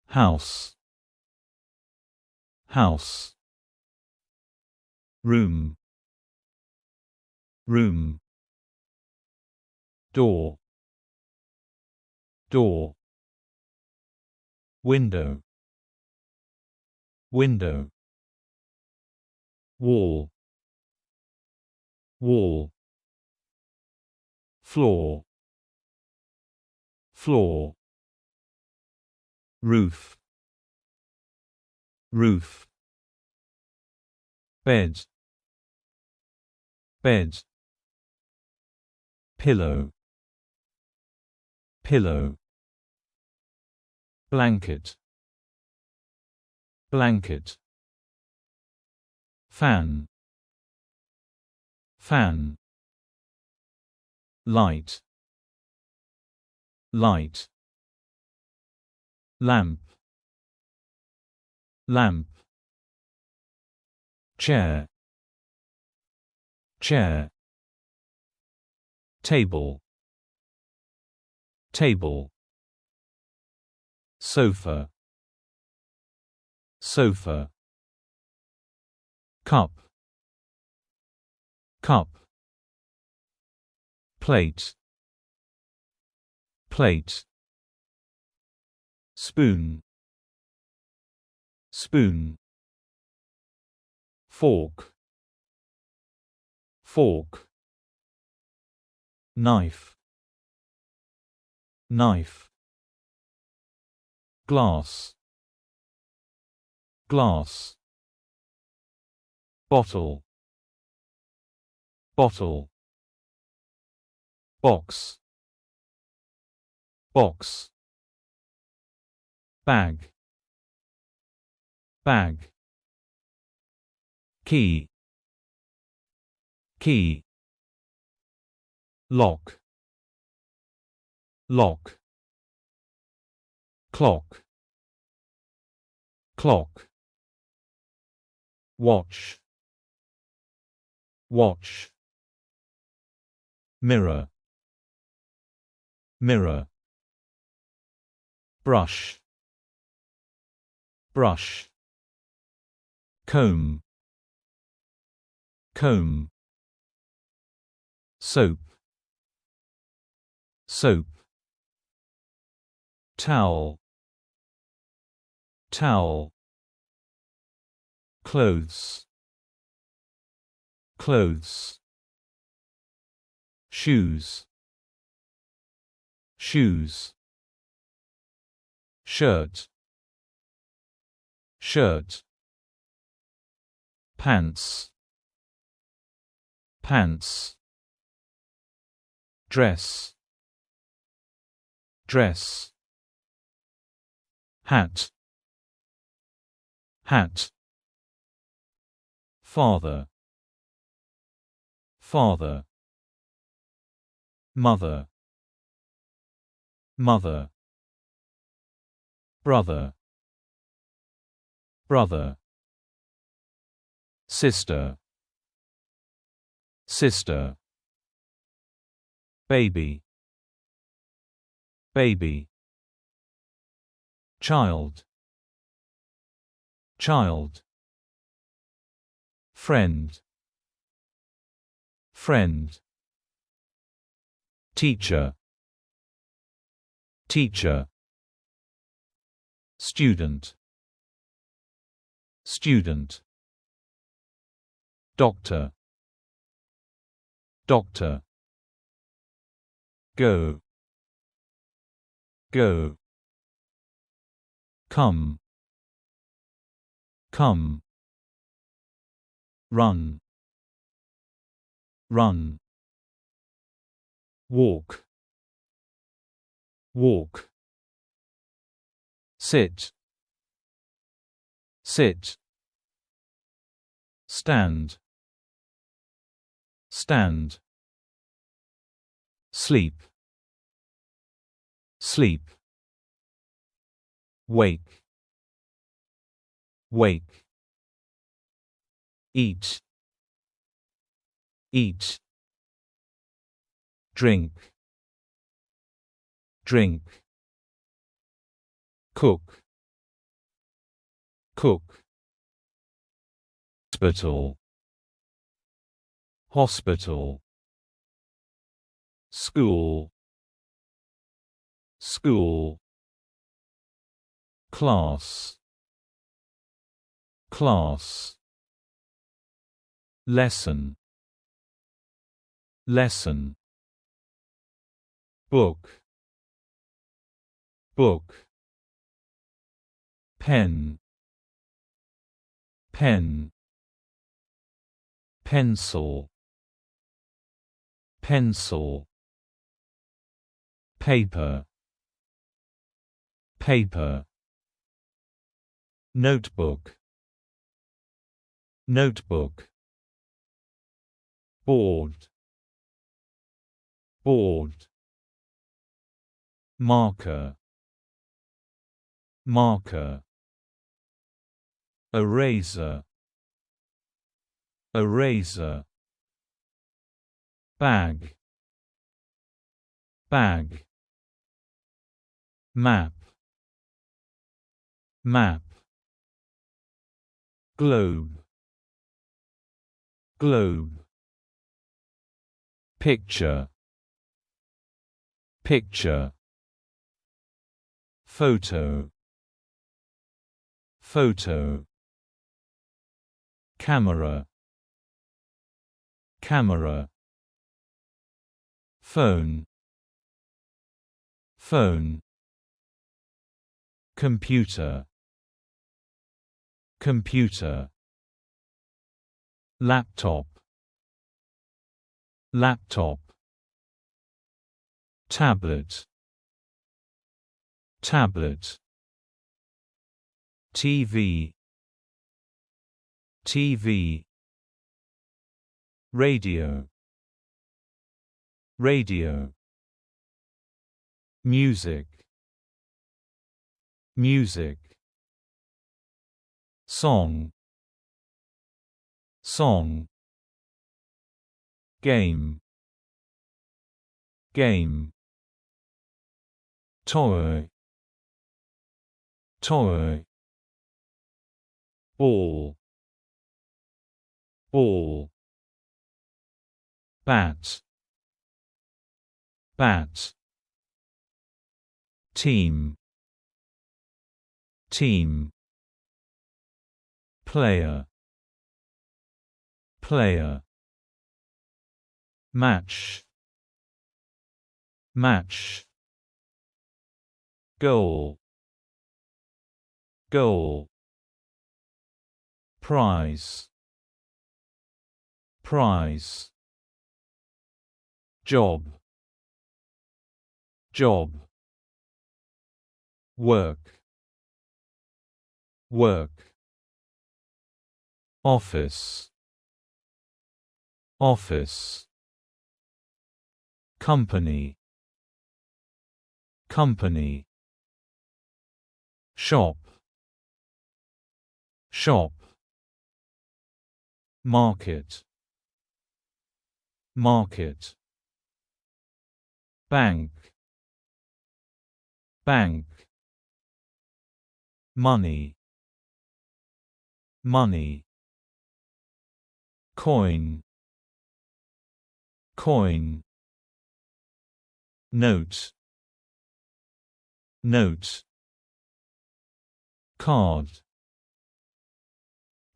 house, house. Room, room. Door, door. Window, window. Wall, wall. Floor, floor. Roof, roof. Bed, bed. Pillow, pillow. Blanket, blanket. Fan, fan. Light, light. Lamp, lamp. Chair, chair. Table, table. Sofa, sofa. Cup, cup. Plate, plate. Spoon, spoon. Fork, fork. Knife, knife. Glass, glass. Bottle, bottle. Box, box. Bag, bag. Key, key. Lock, lock. Clock, clock. Watch, watch. Mirror, mirror. Brush, brush. Comb, comb. Soap, soap. Towel, towel. Clothes, clothes. Shoes, shoes. Shirt, shirt. Pants, pants. Dress, dress. Hat, hat. Father, father. Mother, mother. Brother, brother. Sister, sister. Baby, baby. Child, child. Friend, friend. Teacher, teacher. Student, student. Doctor, doctor. Go, go. Come, come. Run, run. Walk, walk. Sit, sit. Stand, stand. Sleep, sleep. Wake, wake. Eat, eat. Drink, drink. Cook, cook, hospital, hospital, school, school, class, class, lesson, lesson, book, book, pen, pen, pencil, pencil, paper, paper, notebook, notebook, board, board, marker, marker, eraser, eraser, bag, bag, map, map, globe, globe, picture, picture, photo, photo, camera, camera, phone, phone, computer, computer, laptop, laptop, tablet, tablet, TV, TV, radio, radio, music, music, song, song, game, game, toy, toy, ball, ball, bat, bat, team, team, player, player, match, match, goal, goal, prize, prize, job, job, work, work, office, office, company, company, shop, shop, market, market, bank, bank, money, money, coin, coin, note, note, card,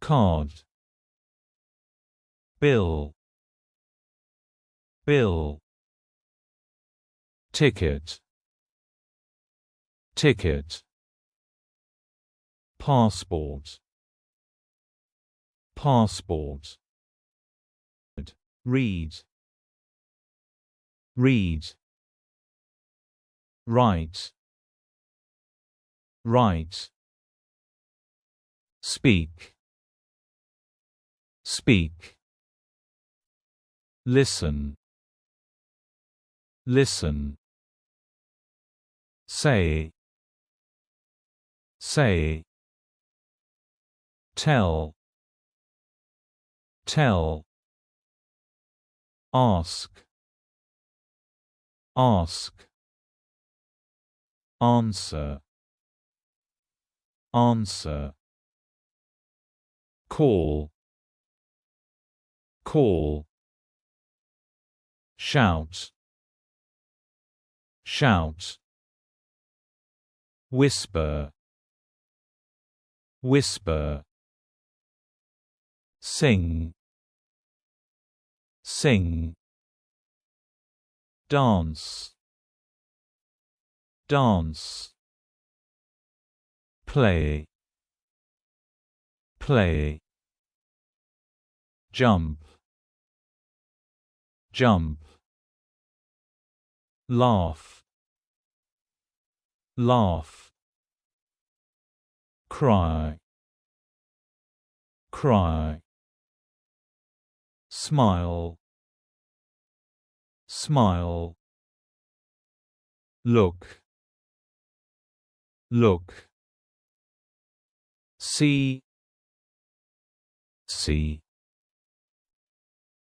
card, bill, bill, ticket, ticket, passport, passport, read, read, write, write, speak, speak, listen, listen, say, say, tell, tell, ask, ask, answer, answer, call, call, shout, shout, whisper, whisper, sing, sing, dance, dance, play, play, jump, jump, laugh, laugh, cry, cry, smile, smile, look, look, see, see,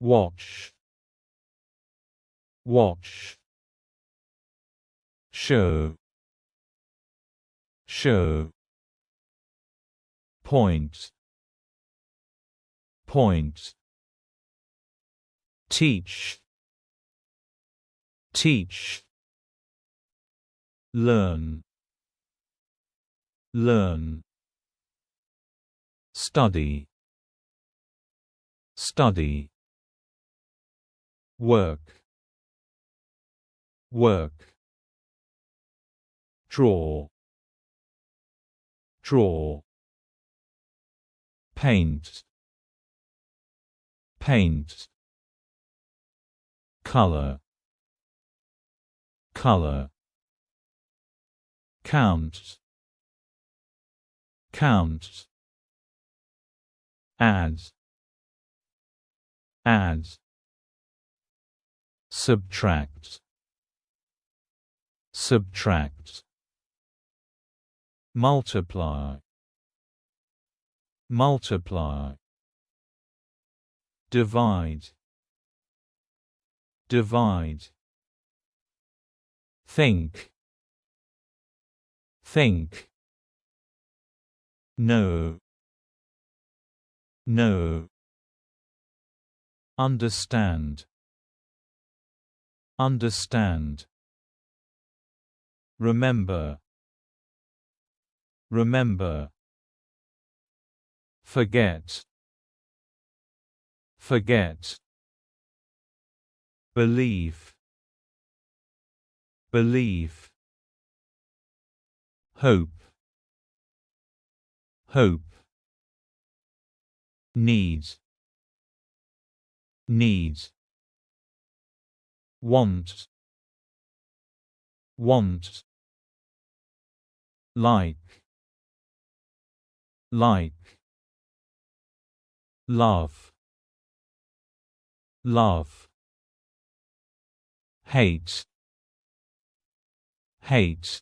watch, watch, show, show, point, point, teach, teach, learn, learn, study, study, work, work, draw, draw, paint, paint, color, color, count, count, add, add, subtract, subtract, multiply, multiply, divide, divide, think, think, know, know, understand, understand, remember, remember, forget, forget, believe, believe, hope, hope, need, need, want, want, like, like, love, love, hate, hate,